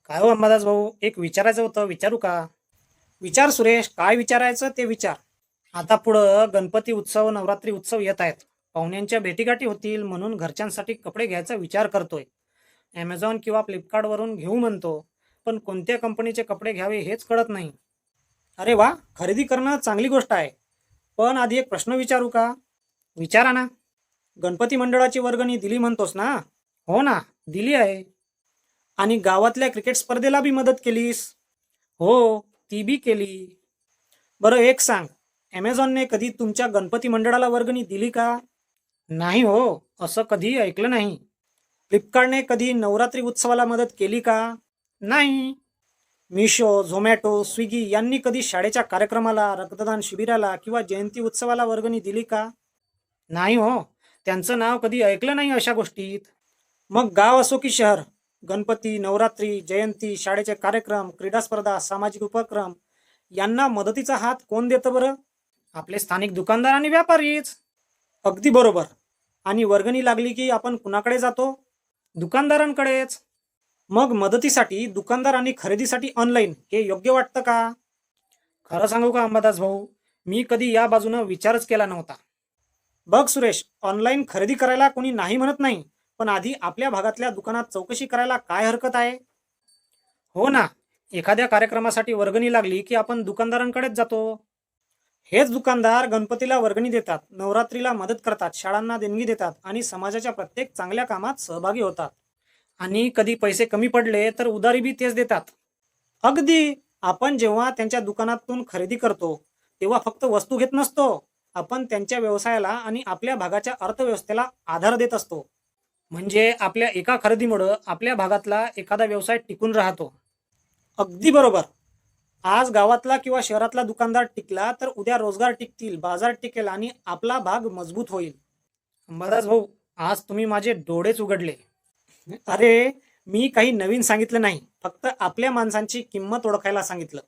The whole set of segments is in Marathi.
काय हो अंबादास भाऊ, एक विचारायचं होतं, विचारू का? विचार सुरेश, काय विचारायचं ते विचार. आता पुढं गणपती उत्सव, नवरात्री उत्सव येत आहेत. पाहुण्यांच्या भेटीगाठी होतील म्हणून घरच्यांसाठी कपडे घ्यायचा विचार करतोय. ॲमेझॉन किंवा फ्लिपकार्टवरून घेऊ म्हणतो, पण कोणत्या कंपनीचे कपडे घ्यावे हेच कळत नाही. अरे वा, खरेदी करणं चांगली गोष्ट आहे. पण आधी एक प्रश्न विचारू का? विचारा ना. गणपती मंडळाची वर्गणी दिली म्हणतोस ना? हो ना, दिली आहे. आणि गावातल्या क्रिकेट स्पर्धेला बी मदत केलीस? हो, ती बी केली. बरं एक सांग, ॲमेझॉनने कधी तुमच्या गणपती मंडळाला वर्गणी दिली का? नाही हो, असं कधी ऐकलं नाही. फ्लिपकार्टने कधी नवरात्री उत्सवाला मदत केली का? नाही. मिशो, झोमॅटो, स्विगी यांनी कधी शाळेच्या कार्यक्रमाला, रक्तदान शिबिराला किंवा जयंती उत्सवाला वर्गणी दिली का? नाही हो, त्यांचं नाव कधी ऐकलं नाही अशा गोष्टीत. मग गाव असो की शहर, गणपती, नवरात्री, जयंती, शाळेचे कार्यक्रम, क्रीडा स्पर्धा, सामाजिक उपक्रम यांना मदतीचा हात कोण देतं बरं? आपले स्थानिक दुकानदार आणि व्यापारीच. अगदी बरोबर. आणि वर्गणी लागली की आपण कुणाकडे जातो? दुकानदारांकडेच. मग मदतीसाठी दुकानदार आणि खरेदीसाठी ऑनलाईन हे योग्य वाटतं का? खरं सांगू का अंबादास भाऊ, मी कधी या बाजूनं विचारच केला नव्हता. बघ सुरेश, ऑनलाईन खरेदी करायला कोणी नाही म्हणत नाही, पण आधी आपल्या भागातल्या दुकानात चौकशी करायला काय हरकत आहे? हो ना, एखाद्या कार्यक्रमासाठी वर्गणी लागली की आपण दुकानदारांकडेच जातो. हेच दुकानदार गणपतीला वर्गणी देतात, नवरात्रीला मदत करतात, शाळांना देणगी देतात आणि समाजाच्या प्रत्येक चांगल्या कामात सहभागी होतात. आणि कधी पैसे कमी पडले तर उधारी बी तेच देतात. अगदी. आपण जेव्हा त्यांच्या दुकानातून खरेदी करतो तेव्हा फक्त वस्तू घेत नसतो, आपण त्यांच्या व्यवसायाला आणि आपल्या भागाच्या अर्थव्यवस्थेला आधार देत असतो. म्हणजे आपल्या एका खरेदीमुळं आपल्या भागातला एखादा व्यवसाय टिकून राहतो. अगदी बरोबर. आज गावातला किंवा शहरातला दुकानदार टिकला तर उद्या रोजगार टिकतील, बाजार टिकेल आणि आपला भाग मजबूत होईल. अंबादास भाऊ, आज तुम्ही माझे डोळेच उघडले. अरे, मी काही नवीन सांगितलं नाही, फक्त आपल्या माणसांची किंमत ओळखायला सांगितलं.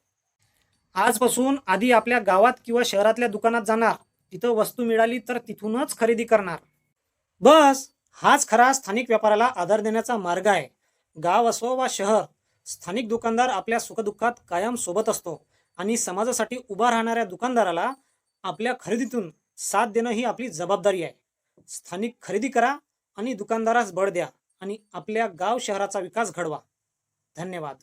आजपासून आधी आपल्या गावात किंवा शहरातल्या दुकानात जाणार, तिथं वस्तू मिळाली तर तिथूनच खरेदी करणार. बस, हाच खरा स्थानिक व्यापाराला आधार देण्याचा मार्ग आहे. गाव असो वा शहर, स्थानिक दुकानदार आपल्या सुखदुःखात कायम सोबत असतो आणि समाजासाठी उभा राहणाऱ्या दुकानदाराला आपल्या खरेदीतून साथ देणं ही आपली जबाबदारी आहे. स्थानिक खरेदी करा आणि दुकानदारास बळ द्या आणि आपल्या गाव शहराचा विकास घडवा. धन्यवाद.